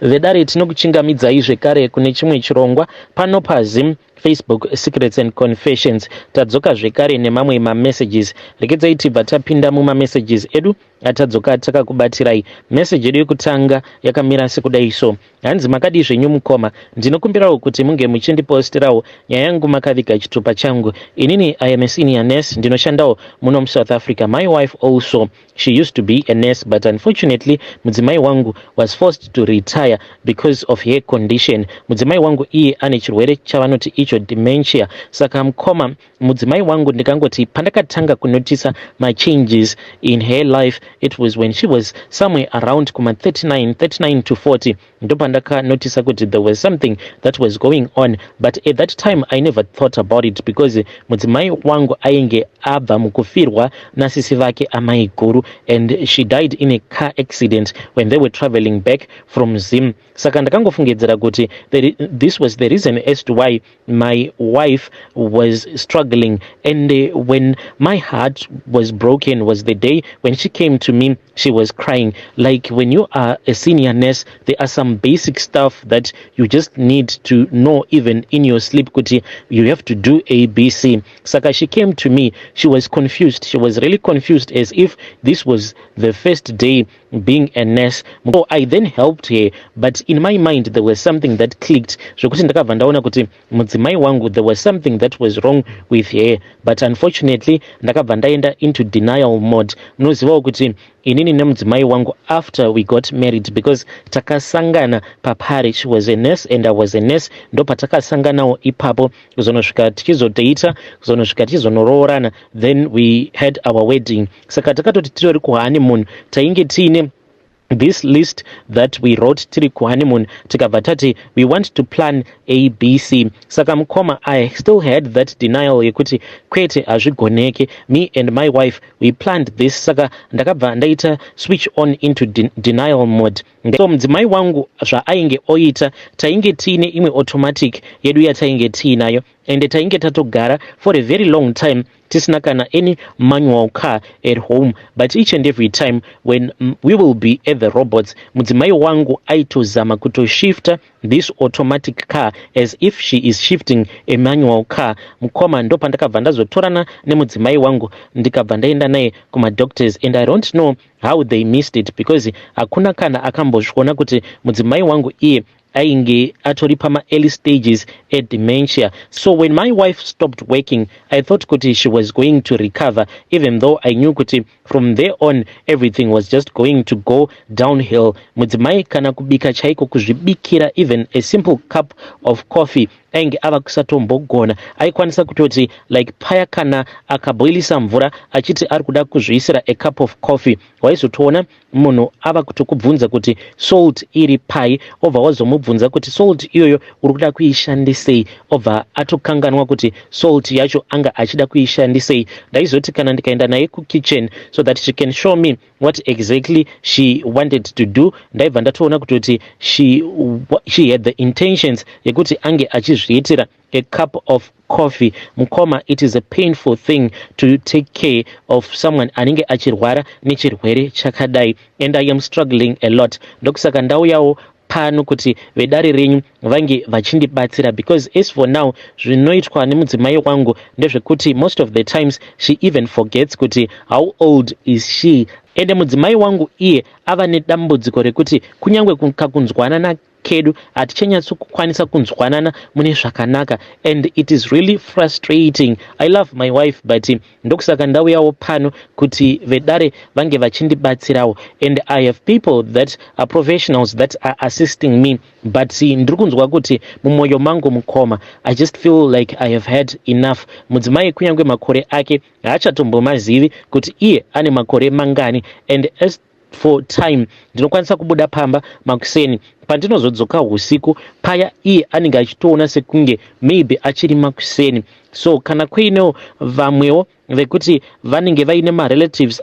vedare tinokuchingamidzai zvekare kune chimwe chirongwa pano paZim Facebook Secrets and Confessions. Tadzoka zvekare nemamwe mamessages. Rekedzai tibva tapinda mumamessages edu atadzoka takakubatirai. Message yedu yekutanga yakamira sekudai so: hanzi makadi zvenyu mukoma, ndinokumbirawo kuti munge muchindipostirawo nyaya yangu makaviga chitupa changu. Inini I am a senior nurse, ndinoshandawo muno muSouth Africa. My wife also, she used to be a nurse, but unfortunately mudzimai wangu was forced to retire because of her condition. Mudzimai wangu iye ane chirwere chavanoti icho dementia. Saka mukoma, mudzimai wangu ndikangoti pandakatanga kunotisa my changes in her life, it was when she was somewhere around kuma 39 to 40. Ndopandaka notice kuti there was something that was going on, but at that time I never thought about it because mudzimai wangu ainge abva mukufirwa nasisi vake amai guru, and she died in a car accident when they were traveling back from Zim. Saka ndakangofungidzira kuti this was the reason as to why my wife was struggling, and when my heart was broken was the day when she came to me. She was crying. Like, when you are a senior nurse, there are some basic stuff that you just need to know even in your sleep. Kuti, you have to do ABC. Saka she came to me. She was confused. She was really confused, as if this was the first day being a nurse. So I then helped her, but in my mind there was something that clicked. Zvokuti ndakabva ndaona kuti mudzimai wangu, there was something that was wrong with her, but unfortunately ndakabva ndaenda into denial mode. Munozivawo kuti inini nemudzimai wangu, after we got married, because takasangana papari, she was a nurse and I was a nurse, ndo patakasanganawo ipapo kuzonosvika tichizoteita, kuzonosvika tichizonoroorana, then we had our wedding. Saka takatoti tirori kuhoneymoon, tainge tiine this list that we wrote tiri kuhoneymoon, tikabva tati we want to plan ABC. Saka mukoma, I still had that denial yekuti kwete hazvigoneke. Me and my wife, we planned this. Saka ndakabva ndaita switch on into denial mode. So mudzimai wangu zvaainge oita, tainge tiine imwe automatic yedu yatainge tiinayo, and tainge tatogara for a very long time tisina kana any manual car at home. But each and every time when we will be at the robots, mudzimai wangu aitozama kutoshifta this automatic car as if she is shifting a manual car. Mukoma, ndo pandakabva ndazotorana nemudzimai wangu ndikabva ndaenda naye kuma doctors, and I don't know how they missed it, because hakuna kana akambozviona kuti mudzimai wangu iye ainge atori pama early stages at dementia. So when my wife stopped working, I thought kuti she was going to recover, even though I knew kuti from there on everything was just going to go downhill. Mudzimai kana kubika chaiko, kuzvibikira even a simple cup of coffee, ainge ava kusatombogona. Aikwanisa kutoti like paya kana akaboilisa mvura achiti ari kuda kuzviisira a cup of coffee, waizotoona munhu ava kutokubvunza kuti salt iri pai, obva wazomubvunza kuti salt iyoyo uri kuda kuishandisei, obva atokanganwa kuti salt yacho anga achida kuishandisei. Ndaizoti kana ndikaenda naye kukitchen so that she can show me what exactly she wanted to do, ndaibva ndatoona kutoti she had the intentions yekuti ange achizviitira a cup of coffee. Mukoma, it is a painful thing to take care of someone anenge achirwara nechirwere chakadai, and I am struggling a lot. Ndokusaka ndauyawo pano kuti vedare renyu vange vachindibatsira, because as for now zvinoitwa nemudzimai wangu ndezvekuti most of the times she even forgets kuti how old is she. Ende mudzimai wangu iye ava nedambudziko rekuti kunyange kakunzwanana kedu hatichanyatso kunzwanana mune zvakanaka, and it is really frustrating. I love my wife, but ndokusaka ndauyawo pano kuti vedare vange vachindibatsirawo, and I have people that are professionals that are assisting me, but ndiri kunzwa kuti mumwoyo mangu mukoma, I just feel like I have had enough. Mudzimai kunyange makore ake haachatombomazivi kuti iye ane makore mangani, and as for time ndinokwanisa kubuda pamba makuseni, pandinozodzoka usiku paya iye anenge achitoona sekunge maybe achiri makuseni. So kana kuinewo vamwewo vekuti vanenge vaine marelatives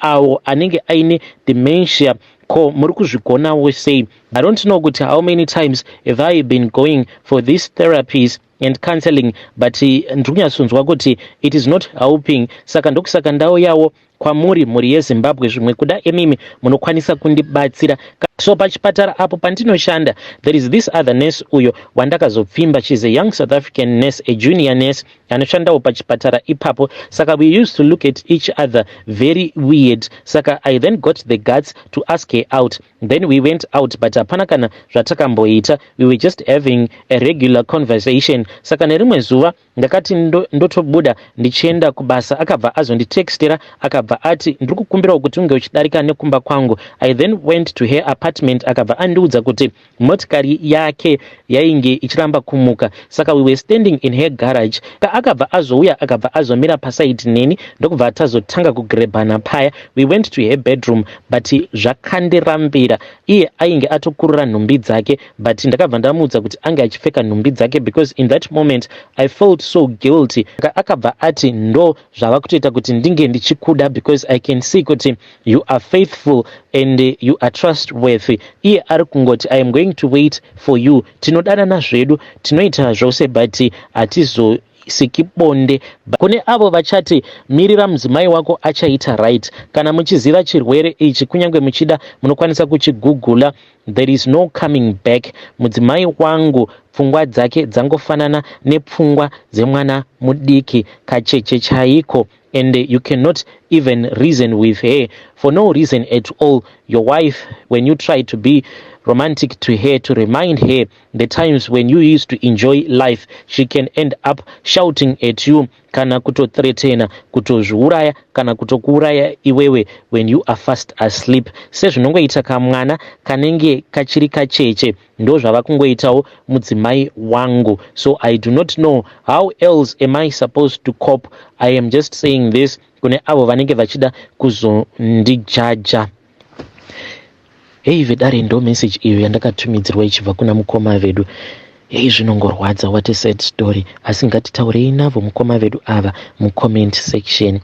avo anenge aine dementia, ko muri kuzvigonawo sei? I don't know kuti how many times have I been going for these therapies and counseling, but ndikunyatsokunzwa kuti it is not helping. Saka ndokusaka ndau yawo kwamuri mhuri yeZimbabwe zvimwe kuda emimi munokwanisa kundibatsira. So pachipatara apo pandinoshanda, there is this other nurse uyo wandakazopfimba. She's a young South African nurse, a junior nurse anoshandawo pachipatara ipapo. Saka we used to look at each other very weird. Saka I then got the guts to ask her out. Then we went out, but hapana kana zvatakamboita. We were just having a regular conversation. Saka nerimwe zuva ndakati ndotobuda ndichienda kubasa, akabva azonditextera akabva ati ndiri kukumbirawo kuti unge uchidarika nekumba kwangu. I then went to her apartment, akabva andiudza kuti motikari yake yainge ichiramba kumuka. Saka we were standing in her garage. Akabva azouya akabva azomira paside neni, ndokubva tazotanga kugrebhana paya. We went to her bedroom, but zvakandirambira. Iye ainge atokurura nhumbi dzake, but ndakabva ndamuudza kuti ange achipfeka nhumbi dzake, because in that moment I felt so guilty. Akabva ati ndo zvava kutoita kuti ndinge ndichikuda, because I can see kuti you are faithful and you are trustworthy. Iye ari kungoti I am going to wait for you. Tinodanana zvedu, tinoita zvose, but hatizo sikibonde. Kune avo vachati mirira mudzimai wako achaita right. Kana muchiziva chirwere ichi, kunyange muchida munokwanisa kuchigugula. There is no coming back. Mudzimai wangu pfungwa dzake dzangofanana nepfungwa dzemwana mudiki, kacheche chaiko. And you cannot even reason with her for no reason at all. Your wife, when you try to be romantic to her, to remind her the times when you used to enjoy life, she can end up shouting at you, kana kutothreatena, kutozviuraya, kana kutokuuraya iwewe when you are fast asleep. Sezvinongoita kamwana kanenge kachiri kacheche, ndo zvava kungoitawo mudzimai wangu. So I do not know how else am I supposed to cope. I am just saying this kune avo vanenge vachida kuzondijaja. Hey, vedare ndo message iyo yandakatumidzirwa ichibva kuna mukoma vedu. Hey, zvinongorwadza, what a sad story. Asi ngatitaurei navo mukoma vedu ava mucomment section.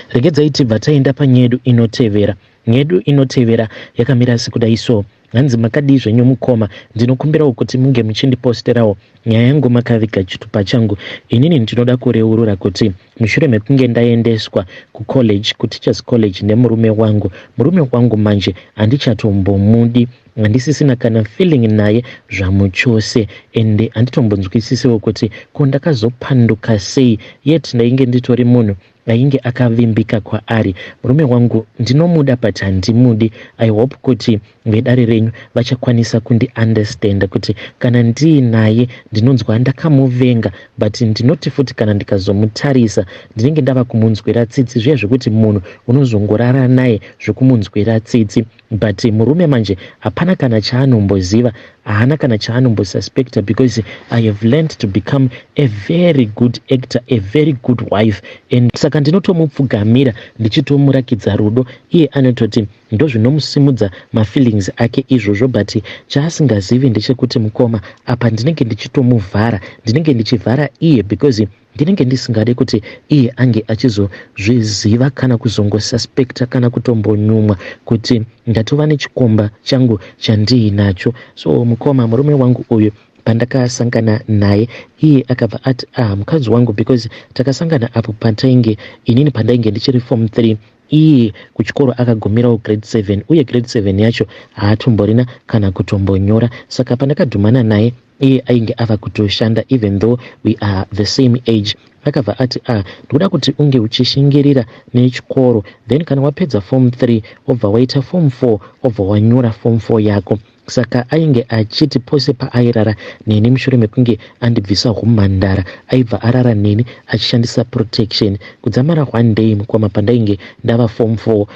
Regedzai tibva taenda panyedu inotevera. Nyedu inotevera yakamira sekudai so. Hanzi makadi zvenyu mukoma, ndinokumbirawo kuti munge muchindiposterawo nyaya yangu makaviga chitupa changu. Inini ndinoda kureurura kuti mushure mekunge ndaendeswa kucollege, kuteachers college nemurume wangu. Murume wangu manje handichatombomudi, handisisina kana feeling naye zvamuchose, ende handitombonzwisisewo kuti kondakazopanduka sei, yet ndainge nditori munhu ainge akavimbika kwaari. Murume wangu ndinomuda but handimudi. I hope kuti vedare renyu vachakwanisa kundi understand kuti kana ndiinaye ndinonzwa ndakamuvenga, but ndinoti futi kana ndikazomutarisa ndinenge ndava kumunzwira tsitsi, zviya zvekuti munhu unozongorara naye zvekumunzwira tsitsi. But murume manje hapana kana chaanomboziva, haana kana chaanombosuspecta, because I have learned to become a very good actor, a very good wife. And saka ndinotomupfugamira ndichitomurakidza rudo. Iye anototi ndo zvinomusimudza mafeelings ake izvozvo, but chaasingazivi ndechekuti mukoma apa ndinenge ndichitomuvhara, ndinenge ndichivhara iye because ndinenge ndisingade kuti iye ange achizozviziva kana kuzongosuspecta kana kutombonyumwa kuti ndatova nechikomba changu chandiinacho. So mukoma, murume wangu uyu pandakasangana naye, iye akabva ati mukadzi wangu, because takasangana apo inini pandainge ndichiri form 3, iye kuchikoro akagumirawo grade 7, uye grade 7 yacho haatomborina kana kutombonyora. Saka pandakadhumana naye, iye ainge ava kutoshanda even though we are the same age. Akabva ati ndoda kuti unge uchishingirira nechikoro, then kana wapedza form 3 obva waita form 4 obva wanyora form 4 yako. Saka ainge achiti pose paairara neni mushure mekunge andibvisa humhandara, aibva arara neni achishandisa protection. Kudzamara one day mukoma pandainge ndava form 4,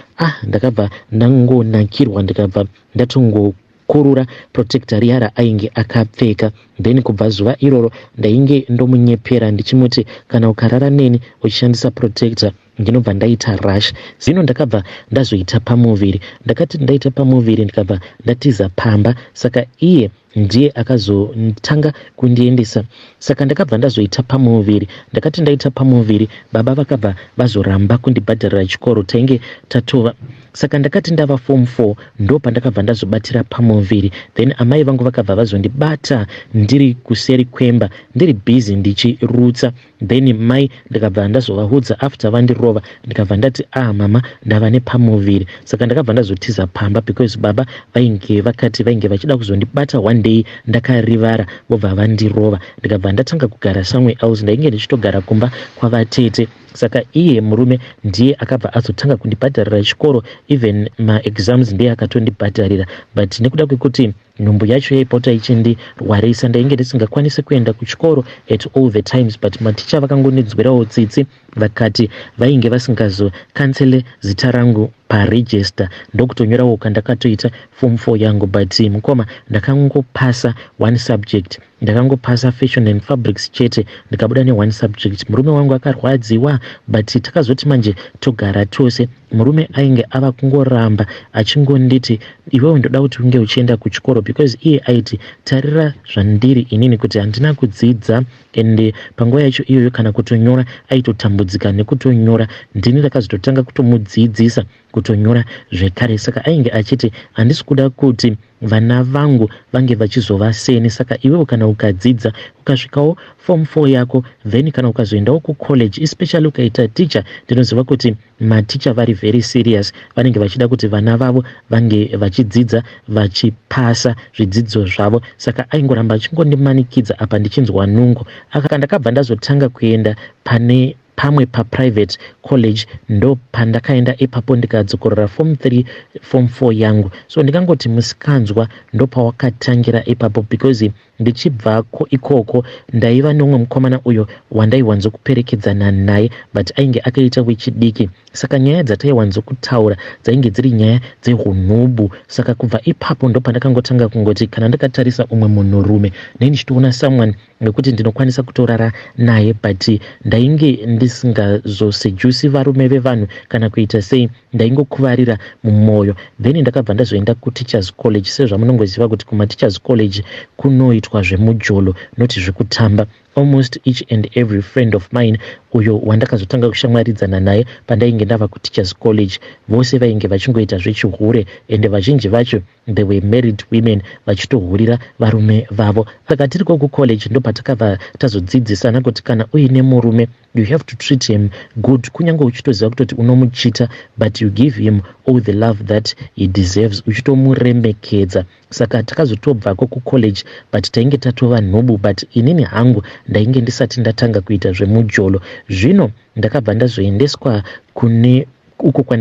ndakabva ndangonakirwa, ndikabva ndatongokurura protector riyara ainge akapfeka. Then kubva zuva iroro ndainge ndomunyepera ndichimuti kana ukarara neni uchishandisa protector ndinobva ndaita rush. Zvino ndakabva ndazoita pamuviri, ndakati ndaita pamuviri ndikabva ndatiza pamba. Saka iye ndiye akazotanga kundiendesa. Saka ndakabva ndazoita pamuviri. Ndakati ndaita pamuviri, baba vakabva vazoramba kundibhadharira chikoro, tainge tatova. Saka ndakati ndava form 4 ndo pandakabva ndazobatira pamuviri. Then amai vangu vakabva vazondibata ndiri kuseri kwemba, ndiri busy ndichirutsa. Then mai ndakabva ndazovahudza after vandirova, ndikabva ndati mama ndava nepamuviri. Saka ndakabva ndazotiza pamba because baba vainge vachida kuzondibata one day ndakarivara vobva vandirova. Ndikabva ndatanga kugara somewhere else, ndainge ndichitogara kumba kwavatete. Saka iye murume ndiye akabva azotanga kundibhadharira chikoro, even ma-exams ndiye akatondibhadharira. But nekuda kwekuti nhumbu yacho yaipota ichindirwarisa, ndainge ndisingakwanisi kuenda kuchikoro at all the times. But maticha vakangonidzwirawo tsitsi, vakati vainge vasingazokansele zita rangu paregister, ndokutonyorawo kandakatoita form 4 yangu. But mukoma ndakangopasa one subject, ndakangopasa fashion and fabrics chete, ndikabuda ne1 subject. Murume wangu akarwadziwa, but takazoti manje togara tose. Murume ainge ava kungoramba achingonditi iwewe ndoda kuti unge uchienda kuchikoro, because iye aiti tarira zvandiri inini kuti handina kudzidza. And panguva yacho iyoyo kana kutonyora aitotambudzika nekutonyora. Ndini ndakazototanga kutomudzidzisa kutonyora zvekare. Saka ainge achiti handisi kuda kuti vana vangu vange vachizova seni. Saka iwewe kana ukadzidza ukasvikawo form 4 yako, then kana ukazoendawo kucollege, especially ukaita teacher, ndinoziva kuti maticha vari very serious, vanenge vachida kuti vana vavo vange vachidzidza vachipasa zvidzidzo zvavo. Saka aingoramba achingondimanikidza apa ndichinzwa nungo. Aka ndakabva ndazotanga kuenda pane pamwe paprivate college, ndo pandakaenda ipapo ndikadzokorera form 3 form 4 yangu. So ndikangoti musikanzwa ndo pawakatangira ipapo, because ndichibvako ikoko ndaiva nomwe mukomana uyo wandaiwanzokuperekedzana naye, but ainge akaita wechidiki. Saka nyaya dzataiwanzokutaura dzainge dziri nyaya dzehunhubu. Saka kubva ipapo ndo pandakangotanga kungoti kana ndakatarisa umwe munhurume ndichitoona someone wekuti ndinokwanisa kutorara naye, but ndainge ndisingazosejusi varume vevanhu kana kuita sei, ndaingokuvarira mumwoyo. Then ndakabva ndazoenda kuteachers college. Sezvamunongoziva kuti kumateachers college kunoitwa zvemujolo, noti zvekutamba. Almost each and every friend of mine uyo wandakazotanga kushamwaridzana naye pandainge ndava kuteachers college, vose vainge vachingoita zvechihure, and vazhinji vacho they were married women vachitohurira varume vavo. Saka tiriko kucollege ndo patakabva tazodzidzisana kuti kana uine murume you have to treat him good, kunyange uchitoziva kutoti unomuchita, but you give him all the love that he deserves, uchitomuremekedza. Saka takazotobvako kucollege, but tainge tatova nhubu. But inini hangu ndainge ndisati ndatanga kuita zvemujolo. Zvino ndakabva ndazoendeswa kune uko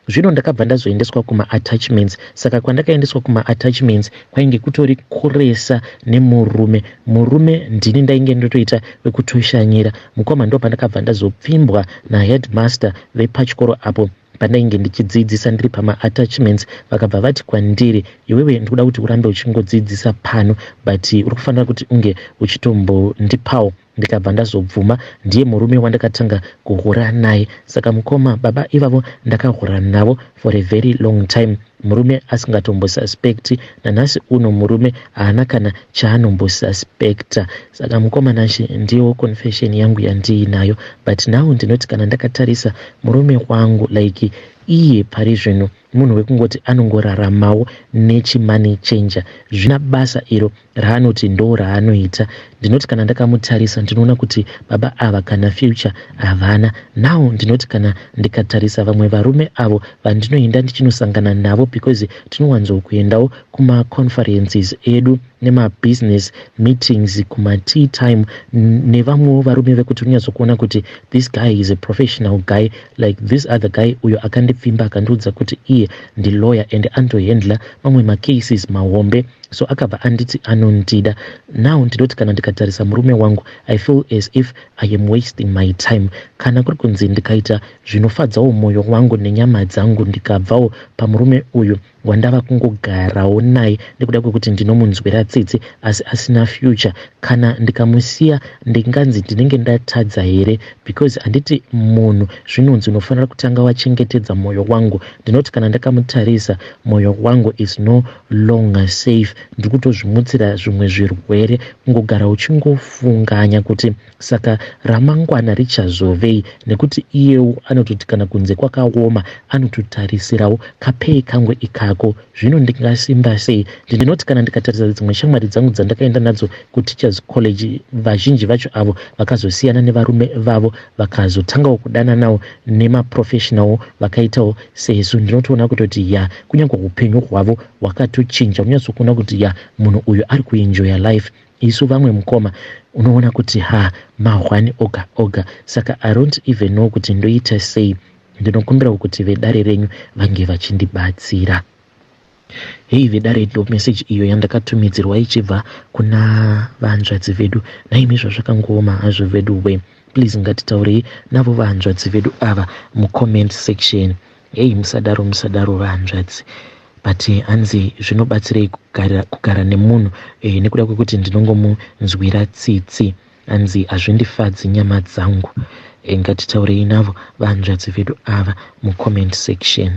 zvino ndakabva ndazoendeswa kuma-attachments. Saka kwandakaendeswa kuma-attachments kwainge kutori kuresa nemurume. Murume ndini ndainge ndotoita wekutoshanyira. Mukoma ndo pandakabva ndazopfimbwa naheadmaster vepachikoro apo pandainge ndichidzidzisa ndiri pama-attachments. Vakabva vati kwandiri, iwewe ndikuda kuti urambe uchingodzidzisa pano, but uri kufanira kuti unge uchitombondipawo. Ndikabva ndazobvuma. Ndiye murume wandakatanga kuhura naye. Saka mukoma baba ivavo ndakahura navo for a very long time, murume asingatombosuspekti. Nanhasi uno murume haana kana chaanombosuspekta. Saka mukoma nashi ndiyo confession yangu yandiinayo. But now ndinoti kana ndakatarisa murume wangu like iye pari zvino munhu wekungoti anongoraramawo nechimani changer, zvina basa iro raanoti ndo raanoita. Ndinoti kana ndakamutarisa ndinoona kuti baba ava kana future havana. Now ndinoti kana ndikatarisa vamwe varume avo vandinoenda ndichinosangana navo, because tinowanzokuendawo kuma-conferences edu nema-business meetings, kuma-tea time nevamwewo varume vekuti unyazokuona kuti this guy is a professional guy, like this other guy uyo akandipfimba akandiudza kuti iye ndi lawyer and andohandla mamwe macases mahombe. So akabva anditi anondida. Now ndinoti kana ndikatarisa murume wangu I feel as if I am wasting my time. Kana kuri kunzi ndikaita zvinofadzawo mwoyo wangu nenyama dzangu ndikabvawo pamurume uyu wandava kungogarawo naye nekuda kwekuti ndinomunzwira tsitsi asi asina future, kana ndikamusiya ndinganzi ndinenge ndatadza here, because handiti munhu zvinonzi unofanira kutanga wachengetedza mwoyo wangu. Ndinoti kana ndakamutarisa mwoyo wangu is no longer safe. ndiri kutozvimutsira zvimwe zvirwere, kungogara uchingofunganya kuti saka ramangwana richazovei, nekuti iyewo anototi kana kunze kwakaoma anototarisirawo kapei kangwe ikako. Zvino ndingasimba sei? Ndinoti kana ndikatarisa dzimwe shamwari dzangu dzandakaenda nadzo kuteachers college, vazhinji vacho avo vakazosiyana nevarume vavo vakazotangawo kudana nawo nemaprofessional vakaitawo sesu. Ndinotoona kutoti ya kunyange upenyu hwavo hwakatochinja, unyatsokuona kuti munhu uyu ari kuenjoya life. Isu vamwe mukoma unoona kuti mahwani oga oga. Saka I don't even know kuti ndoita sei. Ndinokumbira kuti vedare renyu vange vachindibatsira. Hei vedare, ndo message iyo yandakatumidzirwa ichibva kuna vanzvadzi vedu. Naimi zvazvakangooma hazvo vedu we, please ngatitaurei navo vanzvadzi vedu ava mucomment section. Hei musadaro vanzvadzi. But hanzi zvinobatsirei kugara nemunhu nekuda kwekuti ndinongomunzwira tsitsi. Hanzi hazvindifadzi nyama dzangu. Ngatitaurei navo vanzvadzi vedu ava mucomment section.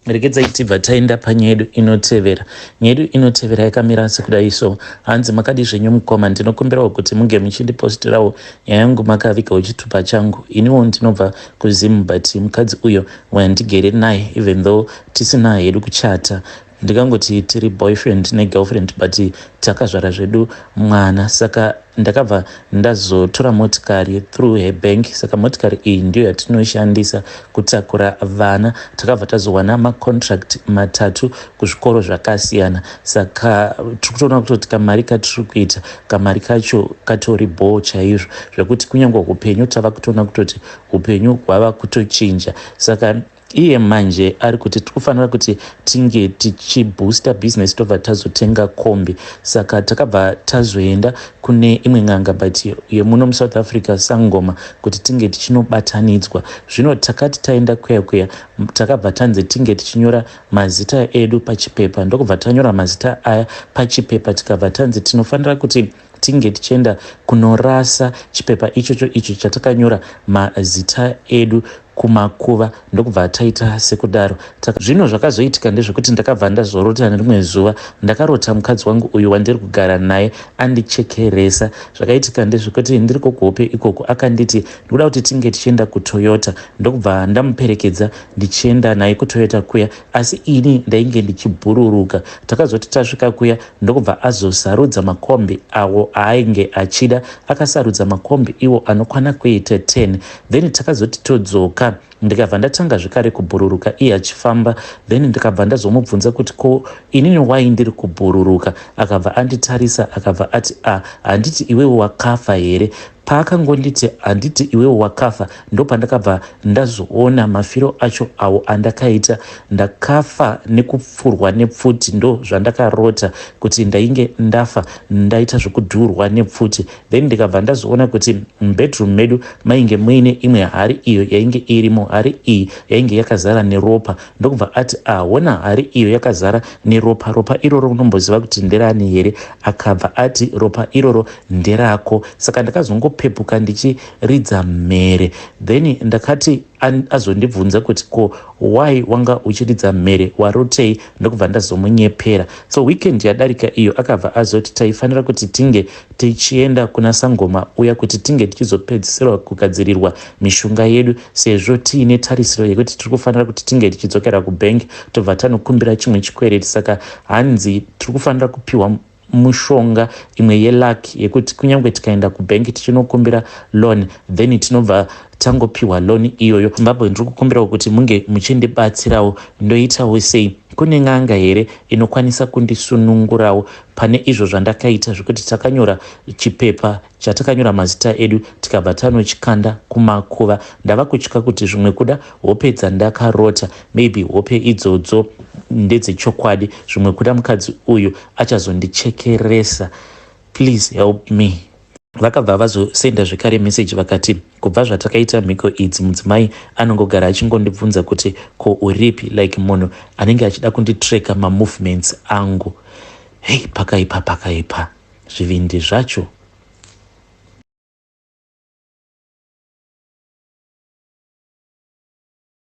Regedzai tibva taenda panyaya yedu inotevera. Nyaya yedu inotevera yakamira sekudai so. Hanzi makadi zvenyu mukoma, ndinokumbirawo kuti munge muchindipostirawo nyaya yangu makavigawo chitupa changu. Iniwo ndinobva kuZim, but mukadzi uyo wandigere naye even though tisina hedu kuchata, ndikangoti tiri boyfriend negirlfriend, but takazvara zvedu mwana. Saka ndakabva ndazotora motikari through her bank. Saka motikari iyi ndiyo yatinoshandisa kutakura vana. Takabva tazowana macontract matatu kuzvikoro zvakasiyana. Saka tikutoona kutoti kamari katiri kuita, kamari kacho katori bhoo chaizvo, zvekuti kunyange upenyu tava kutoona kutoti upenyu hwava kutochinja. Saka iye manje ari kuti tikufanira kuti tinge tichiboosta business, tobva tazotenga kombi. Saka takabva tazoenda kune imwe ng'anga but yemuno muSouth Africa, Sangoma, kuti tinge tichinobatanidzwa. Zvino takati taenda kuya takabva tanzi tinge tichinyora mazita edu pachipepa. Ndokubva tanyora mazita aya pachipepa, tikabva tanzi tinofanira kuti tinge tichienda kunorasa chipepa icho chatakanyora mazita edu kumakuva. Ndokubva taita sekudaro. Zvino zvakazoitika ndezvekuti ndakabva ndazorota nerimwe zuva, ndakarota mukadzi wangu uyu wandiri kugara naye andichekeresa. Zvakaitika ndezvekuti ndiri kuhope ikoko akanditi ndikuda kuti tinge tichienda kuToyota. Ndokubva ndamuperekedza ndichienda naye kuToyota kuya, asi ini ndainge ndichibhururuka. Takazoti tasvika kuya, ndokubva azosarudza makombi awo ainge achida. Akasarudza makombi iwo anokwana kuita 10. Then takazoti todzoka, ndikabva ndatanga zvekare kubhururuka iye achifamba. Then ndikabva ndazomubvunza kuti ko inini wai ndiri kubhururuka? Akabva anditarisa akabva ati handiti iwewe wakafa here? Paakangonditi handiti iwewe wakafa, ndopandakabva ndazoona mafiro acho awo andakaita. Ndakafa nekupfurwa nepfuti, ndo zvandakarota kuti ndainge ndafa, ndaita zvekudhurwa nepfuti. Then ndikabva ndazoona kuti mubedroom medu mainge muine imwe hari iyo yainge irimo. Hari iyi yainge yakazara neropa. Ndokubva ati ona hari iyo yakazara neropa, ropa iroro unomboziva kuti nderani here? Akabva ati ropa iroro nderako. Saka ndakazongopepuka ndichiridza mhere. Then ndakati azondibvunza kuti ko why wanga uchiridza mhere, warotei? Ndokubva ndazomunyepera. So weekend yadarika iyo akabva azoti taifanira kuti tinge tichienda kuna Sangoma uya kuti tinge tichizopedzisirwa kugadzirirwa mishonga yedu, sezvo tiine tarisiro yekuti tiri kufanira kuti tinge tichidzokera kubank tobva tanokumbira chimwe chikwereti. Saka hanzi tiri kufanira kupiwa mushonga imwe yeluck yekuti kunyange tikaenda kubank tichinokumbira loan, then tinobva tangopiwa loan iyoyo. Zimbabwe ndiri kukumbirawo kuti munge muchindibatsirawo. Ndoitawo sei? Kune ng'anga here inokwanisa kundisunungurawo pane izvo zvandakaita zvekuti takanyora chipepa chatakanyora mazita edu tikabva tanochikanda kumakuva? Ndava kutya kuti zvimwe kuda hope dzandakarota, maybe hope idzodzo ndedzechokwadi, zvimwe kuda mukadzi uyu achazondichekeresa. Please help me. Vakabva vazosenda zvekare message vakati kubva zvatakaita mhiko idzi mudzimai anongogara achingondibvunza kuti ko uripi, like munhu anenge achida kunditreka mamovements angu. Hei, pakaipa zvivindi zvacho